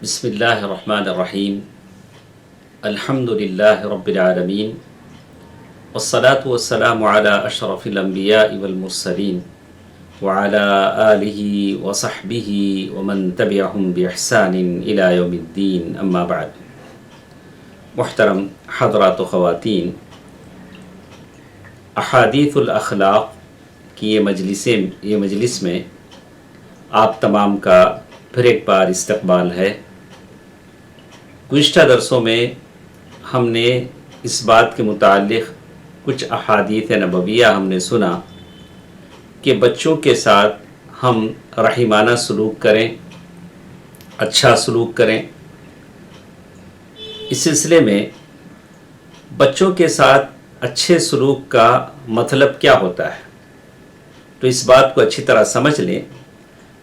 بسم اللہ الرحمن الرحیم الحمد للہ رب العالمین والصلاة والسلام علی اشرف الانبیاء والمرسلین وعلی آلہ وصحبہ ومن تبعہم بإحسان الی یوم الدین اما بعد۔ محترم حضرات و خواتین، احادیث الاخلاق کی یہ مجلس میں آپ تمام کا پھر ایک بار استقبال ہے۔ گزشتہ درسوں میں ہم نے اس بات کے متعلق کچھ احادیث نبویہ ہم نے سنا کہ بچوں کے ساتھ ہم رحیمانہ سلوک کریں، اچھا سلوک کریں۔ اس سلسلے میں بچوں کے ساتھ اچھے سلوک کا مطلب کیا ہوتا ہے، تو اس بات کو اچھی طرح سمجھ لیں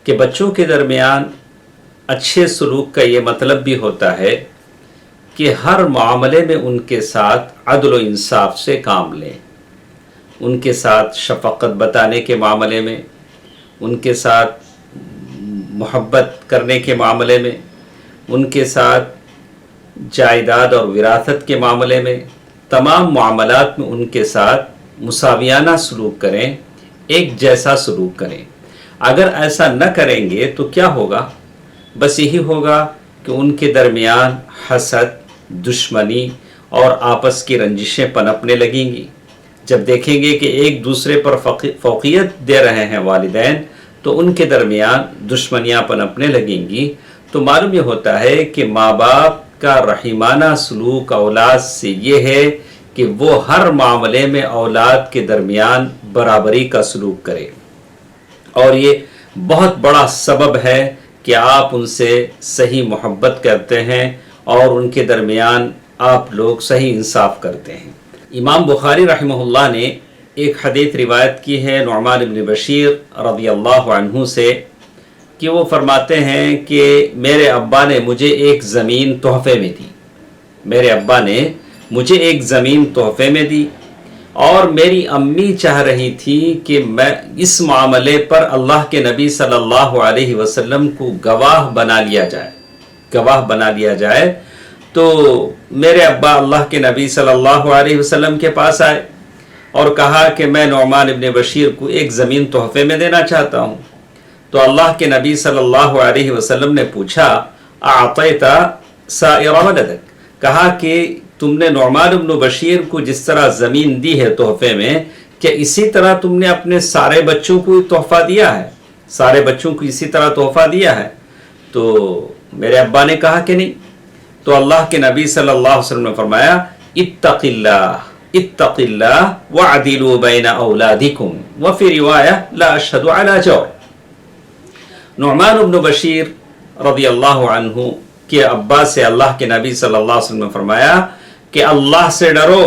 کہ بچوں کے درمیان اچھے سلوک کا یہ مطلب بھی ہوتا ہے کہ ہر معاملے میں ان کے ساتھ عدل و انصاف سے کام لیں، ان کے ساتھ شفقت بتانے کے معاملے میں، ان کے ساتھ محبت کرنے کے معاملے میں، ان کے ساتھ جائیداد اور وراثت کے معاملے میں، تمام معاملات میں ان کے ساتھ مساویانہ سلوک کریں، ایک جیسا سلوک کریں۔ اگر ایسا نہ کریں گے تو کیا ہوگا؟ بس یہی ہوگا کہ ان کے درمیان حسد، دشمنی اور آپس کی رنجشیں پنپنے لگیں گی۔ جب دیکھیں گے کہ ایک دوسرے پر فوقیت دے رہے ہیں والدین، تو ان کے درمیان دشمنیاں پنپنے لگیں گی۔ تو معلوم یہ ہوتا ہے کہ ماں باپ کا رحیمانہ سلوک اولاد سے یہ ہے کہ وہ ہر معاملے میں اولاد کے درمیان برابری کا سلوک کرے، اور یہ بہت بڑا سبب ہے کہ آپ ان سے صحیح محبت کرتے ہیں اور ان کے درمیان آپ لوگ صحیح انصاف کرتے ہیں۔ امام بخاری رحمہ اللہ نے ایک حدیث روایت کی ہے نعمان بن بشیر رضی اللہ عنہ سے کہ وہ فرماتے ہیں کہ میرے ابا نے مجھے ایک زمین تحفے میں دی، میرے ابا نے مجھے ایک زمین تحفے میں دی، اور میری امی چاہ رہی تھی کہ میں اس معاملے پر اللہ کے نبی صلی اللہ علیہ وسلم کو گواہ بنا لیا جائے۔ تو میرے ابا اللہ کے نبی صلی اللہ علیہ وسلم کے پاس آئے اور کہا کہ میں نعمان ابن بشیر کو ایک زمین تحفے میں دینا چاہتا ہوں۔ تو اللہ کے نبی صلی اللہ علیہ وسلم نے پوچھا اعطیت سائر ولدک، کہا کہ تم نے نعمان بن بشیر کو جس طرح زمین دی ہے تحفے میں، کیا اسی طرح تم نے اپنے سارے بچوں کو تحفہ دیا ہے؟ سارے بچوں کو اسی طرح تحفہ دیا ہے؟ تو میرے ابا نے کہا کہ نہیں۔ تو اللہ کے نبی صلی اللہ علیہ وسلم نے فرمایا اتق اللہ وعدلوا بین اولادکم وفی روایہ لا اشہد علی جور۔ نعمان بن بشیر رضی اللہ عنہ کے ابا سے اللہ کے نبی صلی اللہ علیہ وسلم نے فرمایا کہ اللہ سے ڈرو،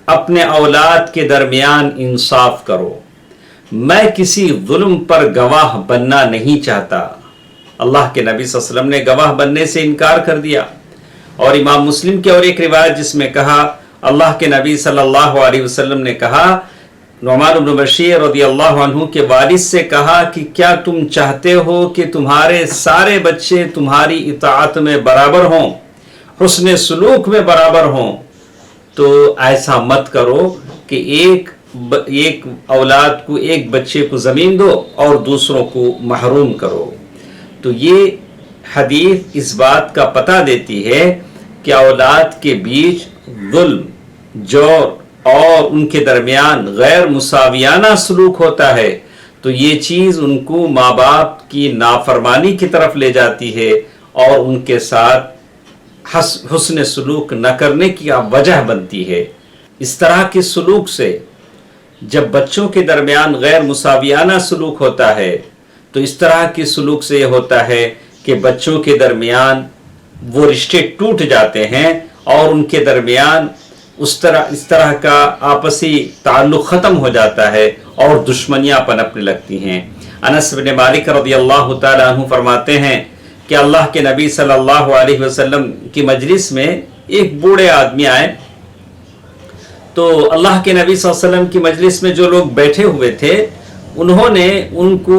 اپنے اولاد کے درمیان انصاف کرو، میں کسی ظلم پر گواہ بننا نہیں چاہتا۔ اللہ کے نبی صلی اللہ علیہ وسلم نے گواہ بننے سے انکار کر دیا۔ اور امام مسلم کی اور ایک روایت جس میں کہا اللہ کے نبی صلی اللہ علیہ وسلم نے کہا، نعمان بن بشیر رضی اللہ عنہ کے والد سے کہا کہ کیا تم چاہتے ہو کہ تمہارے سارے بچے تمہاری اطاعت میں برابر ہوں، حسن سلوک میں برابر ہوں؟ تو ایسا مت کرو کہ ایک اولاد کو، ایک بچے کو زمین دو اور دوسروں کو محروم کرو۔ تو یہ حدیث اس بات کا پتہ دیتی ہے کہ اولاد کے بیچ ظلم، جور اور ان کے درمیان غیر مساویانہ سلوک ہوتا ہے، تو یہ چیز ان کو ماں باپ کی نافرمانی کی طرف لے جاتی ہے اور ان کے ساتھ حسن سلوک نہ کرنے کی وجہ بنتی ہے۔ اس طرح کے سلوک سے، جب بچوں کے درمیان غیر مساویانہ سلوک ہوتا ہے، تو اس طرح کے سلوک سے یہ ہوتا ہے کہ بچوں کے درمیان وہ رشتے ٹوٹ جاتے ہیں اور ان کے درمیان اس طرح کا آپسی تعلق ختم ہو جاتا ہے اور دشمنیاں پنپنے لگتی ہیں۔ انس بن مالک رضی اللہ تعالیٰ عنہ فرماتے ہیں کہ اللہ کے نبی صلی اللہ علیہ وسلم کی مجلس میں ایک بوڑھے آدمی آئے، تو اللہ کے نبی صلی اللہ علیہ وسلم کی مجلس میں جو لوگ بیٹھے ہوئے تھے، انہوں نے ان کو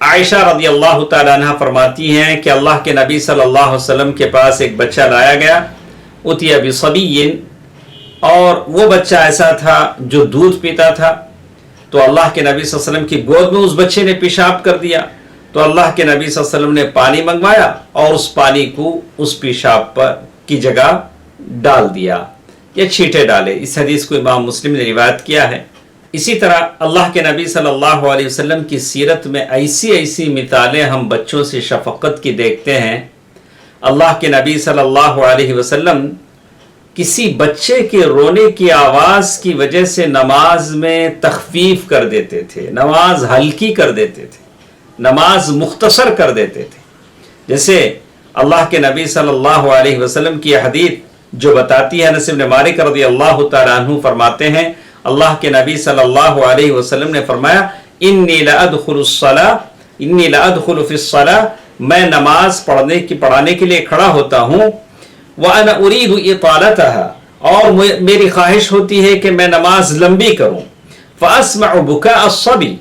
عائشہ رضی اللہ تعالیٰ عنہ فرماتی ہیں کہ اللہ کے نبی صلی اللہ علیہ وسلم کے پاس ایک بچہ لایا گیا، اتیا بصبی، اور وہ بچہ ایسا تھا جو دودھ پیتا تھا، تو اللہ کے نبی صلی اللہ علیہ وسلم کی گود میں اس بچے نے پیشاب کر دیا، تو اللہ کے نبی صلی اللہ علیہ وسلم نے پانی منگوایا اور اس پانی کو اس پیشاب پر کی جگہ ڈال دیا یا چھینٹے ڈالے۔ اس حدیث کو امام مسلم نے روایت کیا ہے۔ اسی طرح اللہ کے نبی صلی اللہ علیہ وسلم کی سیرت میں ایسی مثالیں ہم بچوں سے شفقت کی دیکھتے ہیں۔ اللہ کے نبی صلی اللہ علیہ وسلم کسی بچے کے رونے کی آواز کی وجہ سے نماز میں تخفیف کر دیتے تھے، نماز ہلکی کر دیتے تھے، نماز مختصر کر دیتے تھے۔ جیسے اللہ کے نبی صلی اللہ علیہ وسلم کی حدیث جو بتاتی ہے، انس بن مالک رضی اللہ تعالیٰ عنہ فرماتے ہیں اللہ کے نبی صلی اللہ علیہ وسلم نے فرمایا انی لادخل فی الصلاۃ، میں نماز پڑھانے کے لیے کھڑا ہوتا ہوں، وانا اريد اطالتها، اور میری خواہش ہوتی ہے کہ میں نماز لمبی کروں، فاسمع بكاء الصبي،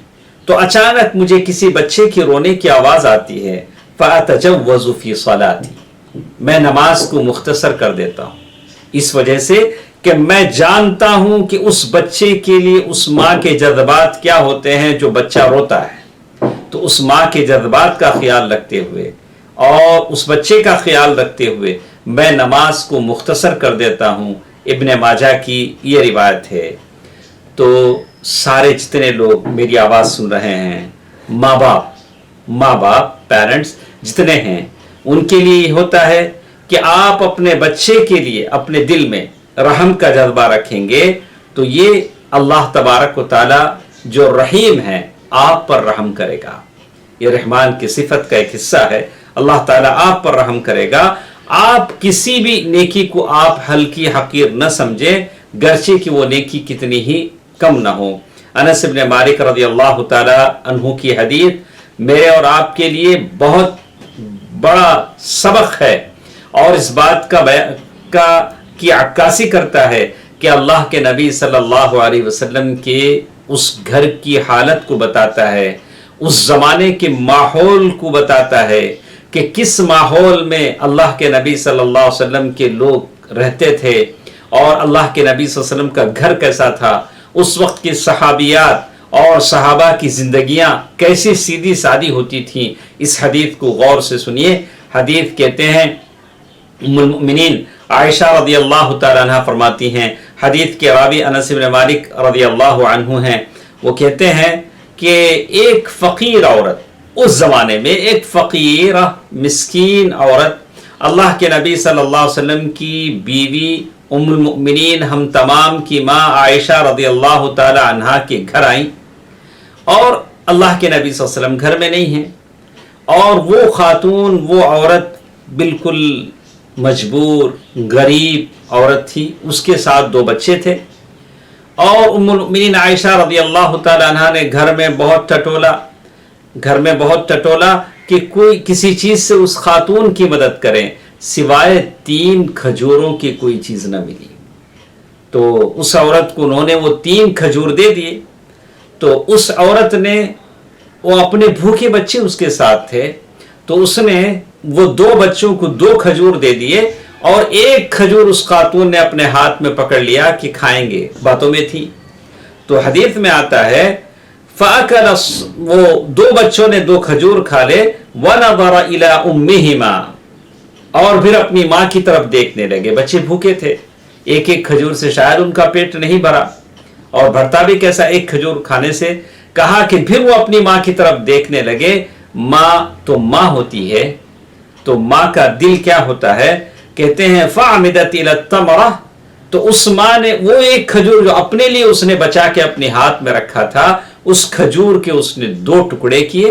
تو اچانک مجھے کسی بچے کی رونے کی آواز آتی ہے، فاتجوز فی صلاتي، میں نماز کو مختصر کر دیتا ہوں، اس وجہ سے کہ میں جانتا ہوں کہ اس بچے کے لیے اس ماں کے جذبات کیا ہوتے ہیں جو بچہ روتا ہے، تو اس ماں کے جذبات کا خیال رکھتے ہوئے اور اس بچے کا خیال رکھتے ہوئے میں نماز کو مختصر کر دیتا ہوں۔ ابن ماجہ کی یہ روایت ہے۔ تو سارے جتنے لوگ میری آواز سن رہے ہیں، ماں باپ پیرنٹس جتنے ہیں، ان کے لیے یہ ہوتا ہے کہ آپ اپنے بچے کے لیے اپنے دل میں رحم کا جذبہ رکھیں گے تو یہ اللہ تبارک و تعالی جو رحیم ہے آپ پر رحم کرے گا۔ یہ رحمان کی صفت کا ایک حصہ ہے، اللہ تعالیٰ آپ پر رحم کرے گا۔ آپ کسی بھی نیکی کو آپ ہلکی حقیر نہ سمجھیں، گرچہ کہ وہ نیکی کتنی ہی کم نہ ہو۔ انس بن مالک رضی اللہ تعالی عنہ کی حدیث میرے اور آپ کے لیے بہت بڑا سبق ہے، اور اس بات کی عکاسی کرتا ہے کہ اللہ کے نبی صلی اللہ علیہ وسلم کے اس گھر کی حالت کو بتاتا ہے، اس زمانے کے ماحول کو بتاتا ہے کہ کس ماحول میں اللہ کے نبی صلی اللہ علیہ وسلم کے لوگ رہتے تھے، اور اللہ کے نبی صلی اللہ علیہ وسلم کا گھر کیسا تھا، اس وقت کی صحابیات اور صحابہ کی زندگیاں کیسی سیدھی سادی ہوتی تھیں۔ اس حدیث کو غور سے سنیے۔ حدیث کہتے ہیں، ام المؤمنین عائشہ رضی اللہ تعالیٰ عنہ فرماتی ہیں، حدیث کے راوی انس بن مالک رضی اللہ عنہ ہیں، وہ کہتے ہیں کہ ایک فقیر عورت، اس زمانے میں ایک فقیر مسکین عورت اللہ کے نبی صلی اللہ علیہ وسلم کی بیوی ام المؤمنین ہم تمام کی ماں عائشہ رضی اللہ تعالیٰ عنہ کے گھر آئیں، اور اللہ کے نبی صلی اللہ علیہ وسلم گھر میں نہیں ہیں، اور وہ خاتون، وہ عورت بالکل مجبور غریب عورت تھی، اس کے ساتھ 2 بچے تھے، اور ام المؤمنین عائشہ رضی اللہ تعالیٰ عنہ نے گھر میں بہت ٹٹولا کہ کوئی کسی چیز سے اس خاتون کی مدد کریں، سوائے 3 کھجوروں کی کوئی چیز نہ ملی۔ تو اس عورت کو انہوں نے وہ 3 کھجور دے دیے، تو اس عورت نے، وہ اپنے بھوکے بچے اس کے ساتھ تھے، تو اس نے وہ 2 بچوں کو 2 کھجور دے دیے، اور 1 کھجور اس خاتون نے اپنے ہاتھ میں پکڑ لیا کہ کھائیں گے، باتوں میں تھی۔ تو حدیث میں آتا ہے فَأَكَلَ، وہ 2 بچوں نے 2 کھجور کھا لے، وَنَظَرَ إِلَىٰ أُمِّهِمَا، اور پھر اپنی ماں کی طرف دیکھنے لگے۔ بچے بھوکے تھے، 1 کھجور سے شاید ان کا پیٹ نہیں بھرا، اور بھرتا بھی کیسا 1 کھجور کھانے سے۔ کہا کہ پھر وہ اپنی ماں کی طرف دیکھنے لگے۔ ماں تو ماں ہوتی ہے، تو ماں کا دل کیا ہوتا ہے، کہتے ہیں فَعَمِدَتْ إِلَى التَّمْرَةِ، تو اس ماں نے وہ 1 کھجور جو اپنے لیے اس نے بچا کے اپنے ہاتھ میں رکھا تھا، اس کھجور کے اس نے 2 ٹکڑے کیے،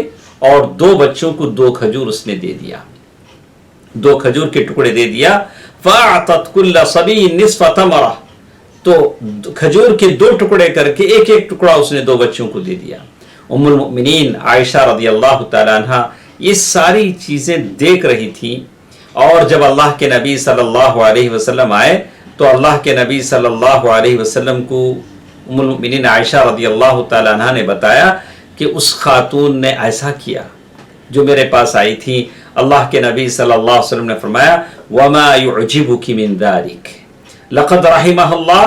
اور 2 بچوں کو 2 کھجور اس نے دے دیا، 2 کھجور کے ٹکڑے دے دیا۔ فَأَعْطَتْ كُلَّ صَبِيٍّ نِصْفَ تَمْرَةٍ، تو کھجور کے 2 ٹکڑے کر کے 1 ٹکڑا اس نے 2 بچوں کو دے دیا۔ ام المؤمنین عائشہ رضی اللہ تعالیٰ عنہ یہ ساری چیزیں دیکھ رہی تھی، اور جب اللہ کے نبی صلی اللہ علیہ وسلم آئے تو اللہ کے نبی صلی اللہ علیہ وسلم کو ام المؤمنین عائشہ رضی اللہ تعالیٰ عنہ نے بتایا کہ اس خاتون نے ایسا کیا، جو میرے پاس آئی تھی، اللہ کے نبی صلی اللہ علیہ وسلم نے فرمایا وَمَا يُعْجِبُكِ مِن ذَلِكَ لَقَدْ رَحِمَهَا اللَّهُ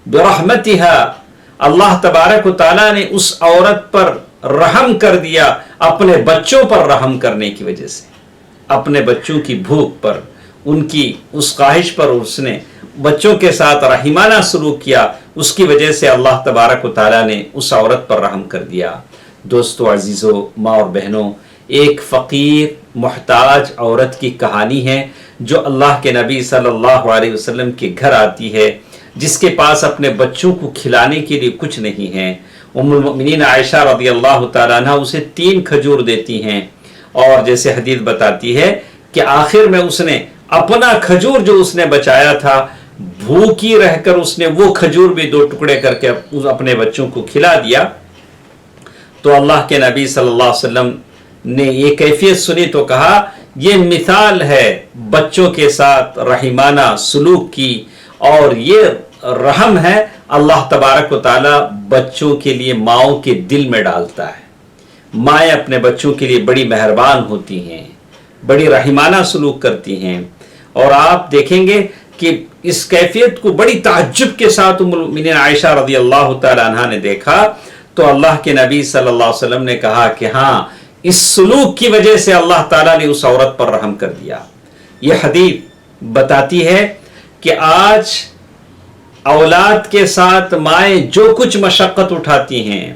بِرَحْمَتِهَا، اللہ تبارک و تعالیٰ نے اس عورت پر رحم کر دیا اپنے بچوں پر رحم کرنے کی وجہ سے، اپنے بچوں کی بھوک پر، ان کی اس خواہش پر اس نے بچوں کے ساتھ رحیمانہ سلوک کیا، اس کی وجہ سے اللہ تبارک و تعالیٰ نے اس عورت پر رحم کر دیا۔ دوستو عزیزو، ماں اور بہنوں، ایک فقیر محتاج عورت کی کہانی ہے جو اللہ کے نبی صلی اللہ علیہ وسلم کے گھر آتی ہے، جس کے پاس اپنے بچوں کو کھلانے کے لیے کچھ نہیں ہے۔ ام المؤمنین عائشہ رضی اللہ تعالیٰ عنہ اسے 3 کھجور دیتی ہیں، اور جیسے حدیث بتاتی ہے کہ آخر میں اس نے اپنا کھجور جو اس نے بچایا تھا، بھوکی رہ کر اس نے وہ کھجور بھی 2 ٹکڑے کر کے اپنے بچوں کو کھلا دیا۔ تو اللہ کے نبی صلی اللہ علیہ وسلم نے یہ کیفیت سنی تو کہا یہ مثال ہے بچوں کے ساتھ رحیمانہ سلوک کی، اور یہ رحم ہے اللہ تبارک و تعالی بچوں کے لیے ماؤں کے دل میں ڈالتا ہے۔ مائیں اپنے بچوں کے لیے بڑی مہربان ہوتی ہیں، بڑی رحیمانہ سلوک کرتی ہیں، اور آپ دیکھیں گے کہ اس کیفیت کو بڑی تعجب کے ساتھ ام المؤمنین عائشہ رضی اللہ تعالی عنہا نے دیکھا، تو اللہ کے نبی صلی اللہ علیہ وسلم نے کہا کہ ہاں، اس سلوک کی وجہ سے اللہ تعالیٰ نے اس عورت پر رحم کر دیا۔ یہ حدیث بتاتی ہے کہ آج اولاد کے ساتھ مائیں جو کچھ مشقت اٹھاتی ہیں،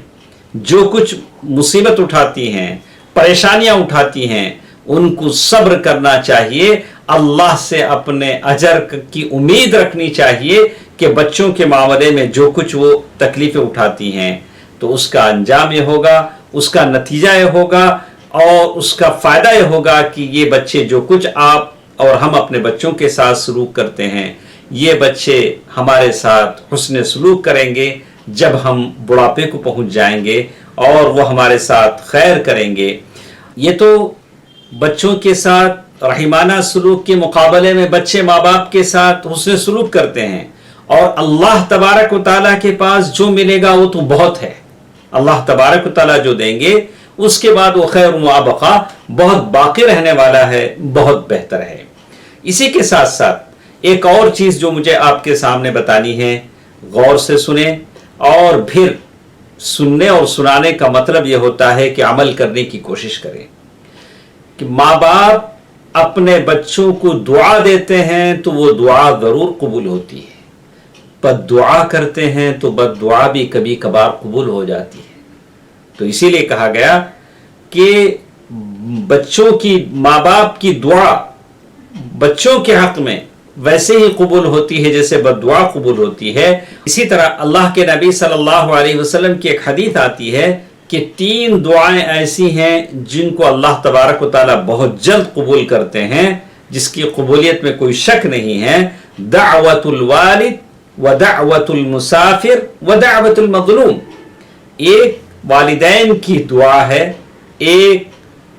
جو کچھ مصیبت اٹھاتی ہیں، پریشانیاں اٹھاتی ہیں، ان کو صبر کرنا چاہیے، اللہ سے اپنے اجر کی امید رکھنی چاہیے کہ بچوں کے معاملے میں جو کچھ وہ تکلیفیں اٹھاتی ہیں تو اس کا انجام یہ ہوگا، اس کا نتیجہ یہ ہوگا، اور اس کا فائدہ یہ ہوگا کہ یہ بچے جو کچھ آپ اور ہم اپنے بچوں کے ساتھ سلوک کرتے ہیں، یہ بچے ہمارے ساتھ حسن سلوک کریں گے جب ہم بڑھاپے کو پہنچ جائیں گے، اور وہ ہمارے ساتھ خیر کریں گے۔ یہ تو بچوں کے ساتھ رحیمانہ سلوک کے مقابلے میں بچے ماں باپ کے ساتھ حسن سلوک کرتے ہیں، اور اللہ تبارک و تعالیٰ کے پاس جو ملے گا وہ تو بہت ہے۔ اللہ تبارک و تعالیٰ جو دیں گے اس کے بعد وہ خیر و ابقا، بہت باقی رہنے والا ہے، بہت بہتر ہے۔ اسی کے ساتھ ساتھ ایک اور چیز جو مجھے آپ کے سامنے بتانی ہے، غور سے سنیں، اور پھر سننے اور سنانے کا مطلب یہ ہوتا ہے کہ عمل کرنے کی کوشش کریں۔ کہ ماں باپ اپنے بچوں کو دعا دیتے ہیں تو وہ دعا ضرور قبول ہوتی ہے، بد دعا کرتے ہیں تو بد دعا بھی کبھی کبھار قبول ہو جاتی ہے۔ تو اسی لیے کہا گیا کہ بچوں کی، ماں باپ کی دعا بچوں کے حق میں ویسے ہی قبول ہوتی ہے جیسے بد دعا قبول ہوتی ہے۔ اسی طرح اللہ کے نبی صلی اللہ علیہ وسلم کی ایک حدیث آتی ہے کہ 3 دعائیں ایسی ہیں جن کو اللہ تبارک و تعالیٰ بہت جلد قبول کرتے ہیں، جس کی قبولیت میں کوئی شک نہیں ہے۔ دعوت الوالد و دعوت المسافر و دعوت المظلوم، ایک والدین کی دعا ہے، ایک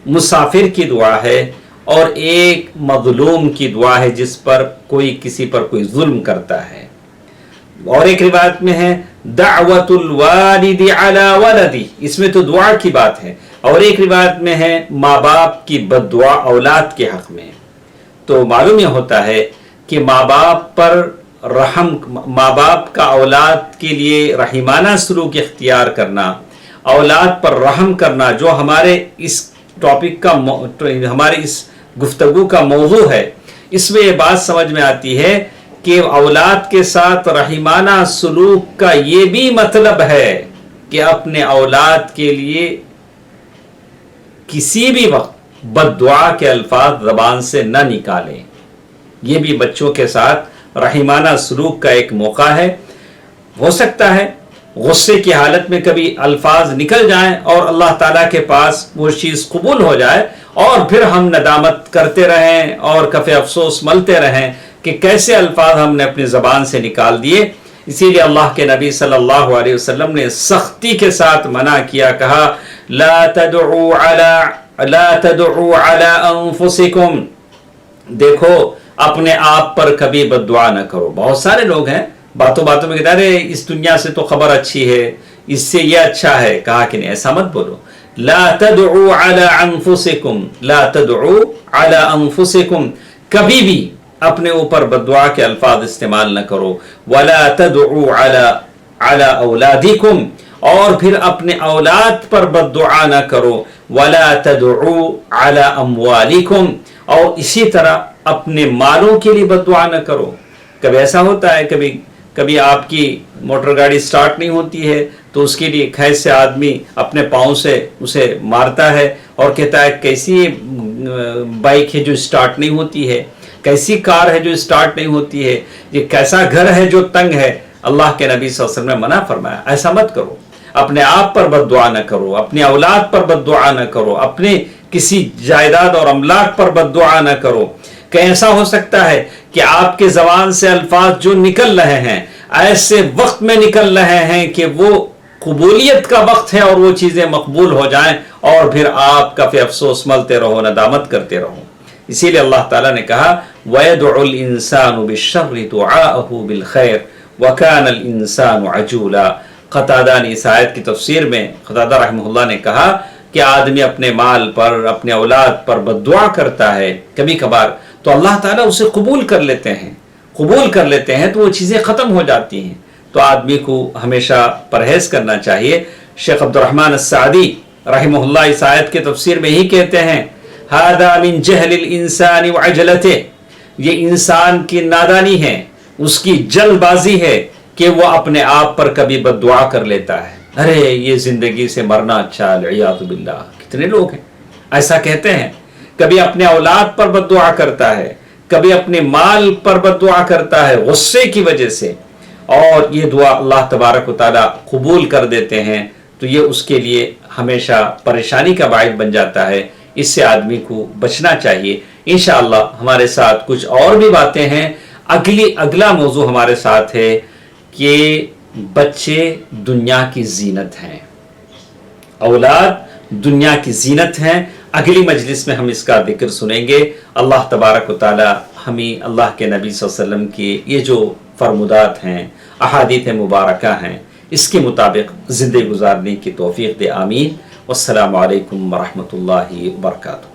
مسافر کی دعا ہے، اور ایک مظلوم کی دعا ہے جس پر کوئی کسی پر کوئی ظلم کرتا ہے۔ اور ایک روایت میں ہے دعوت الوالد علی ولدی، اس میں تو دعا کی بات ہے، اور ایک روایت میں ہے ماں باپ کی بد دعا اولاد کے حق میں۔ تو معلوم یہ ہوتا ہے کہ ماں باپ پر رحم، ماں باپ کا اولاد کے لیے رحیمانہ سلوک اختیار کرنا، اولاد پر رحم کرنا، جو ہمارے اس ٹاپک کا، ہماری اس گفتگو کا موضوع ہے، اس میں یہ بات سمجھ میں آتی ہے کہ اولاد کے ساتھ رحیمانہ سلوک کا یہ بھی مطلب ہے کہ اپنے اولاد کے لیے کسی بھی وقت بد دعا کے الفاظ زبان سے نہ نکالیں۔ یہ بھی بچوں کے ساتھ رحیمانہ سلوک کا ایک موقع ہے۔ ہو سکتا ہے غصے کی حالت میں کبھی الفاظ نکل جائیں اور اللہ تعالیٰ کے پاس وہ چیز قبول ہو جائے، اور پھر ہم ندامت کرتے رہیں اور کف افسوس ملتے رہیں کہ کیسے الفاظ ہم نے اپنی زبان سے نکال دیے۔ اسی لیے اللہ کے نبی صلی اللہ علیہ وسلم نے سختی کے ساتھ منع کیا، کہا لا تدعوا علی انفسکم، دیکھو اپنے آپ پر کبھی بد دعا نہ کرو۔ بہت سارے لوگ ہیں باتوں باتوں میں کہتے ہیں اس دنیا سے تو خبر اچھی ہے، اس سے یہ اچھا ہے، کہا کہ نہیں، ایسا مت بولو۔ لا تدعوا علی انفسکم، لا تدعوا علی انفسکم، کبھی بھی اپنے اوپر بددعا کے الفاظ استعمال نہ کرو، ولا تدعوا علی اولادکم، اور پھر اپنے اولاد پر بددعا نہ کرو، ولا تدعوا علی اموالکم، اور اسی طرح اپنے مالوں کے لیے بددعا نہ کرو۔ کبھی ایسا ہوتا ہے، کبھی آپ کی موٹر گاڑی سٹارٹ نہیں ہوتی ہے تو اس کے لیے خیز سے آدمی اپنے پاؤں سے اسے مارتا ہے اور کہتا ہے کیسی بائک ہے جو سٹارٹ نہیں ہوتی ہے، کیسی کار ہے جو سٹارٹ نہیں ہوتی ہے، یہ کیسا گھر ہے جو تنگ ہے۔ اللہ کے نبی صلی اللہ علیہ وسلم نے منع فرمایا ایسا مت کرو، اپنے آپ پر بددعا نہ کرو، اپنی اولاد پر بددعا نہ کرو، اپنے کسی جائیداد اور املاک پر بددعا نہ کرو۔ کہ ایسا ہو سکتا ہے کہ آپ کے زبان سے الفاظ جو نکل رہے ہیں ایسے وقت میں نکل رہے ہیں کہ وہ قبولیت کا وقت ہے اور وہ چیزیں مقبول ہو جائیں، اور پھر آپ کا پھر افسوس ملتے رہو، ندامت کرتے رہو۔ اسی لیے اللہ تعالیٰ نے کہا وَيَدْعُ الْإِنسَانُ بِالشَّرِّ دُعَاءَهُ بِالْخَيْرِ وَكَانَ الْإِنسَانُ عَجُولًا۔ قتادہ نے اس آیت کی تفسیر میں قتادہ رحمہ اللہ نے کہا کہ آدمی اپنے مال پر، اپنے اولاد پر بددعا کرتا ہے کبھی کبھار تو اللہ تعالیٰ اسے قبول کر لیتے ہیں تو وہ چیزیں ختم ہو جاتی ہیں۔ تو آدمی کو ہمیشہ پرہیز کرنا چاہیے۔ شیخ عبد الرحمن السعدی رحمہ اللہ اس آیت کے تفسیر میں ہی کہتے ہیں هَذَا مِن جَهْلِ الْإِنسَانِ وَعَجْلَتِهِ، یہ انسان کی نادانی ہے، اس کی جلد بازی ہے کہ وہ اپنے آپ پر کبھی بددعا کر لیتا ہے، ارے یہ زندگی سے مرنا اچھا، العیاذ باللہ۔ کتنے لوگ ہیں ایسا کہتے ہیں، کبھی اپنے اولاد پر بددعا کرتا ہے، کبھی اپنے مال پر بددعا کرتا ہے غصے کی وجہ سے، اور یہ دعا اللہ تبارک و تعالیٰ قبول کر دیتے ہیں، تو یہ اس کے لیے ہمیشہ پریشانی کا باعث بن جاتا ہے۔ اس سے آدمی کو بچنا چاہیے۔ انشاءاللہ ہمارے ساتھ کچھ اور بھی باتیں ہیں۔ اگلا موضوع ہمارے ساتھ ہے کہ بچے دنیا کی زینت ہیں، اولاد دنیا کی زینت ہیں۔ اگلی مجلس میں ہم اس کا ذکر سنیں گے۔ اللہ تبارک و تعالی ہمیں اللہ کے نبی صلی اللہ علیہ وسلم کی یہ جو فرمودات ہیں، احادیث مبارکہ ہیں، اس کے مطابق زندگی گزارنے کی توفیق دے، آمین۔ والسلام علیکم ورحمۃ اللہ وبرکاتہ۔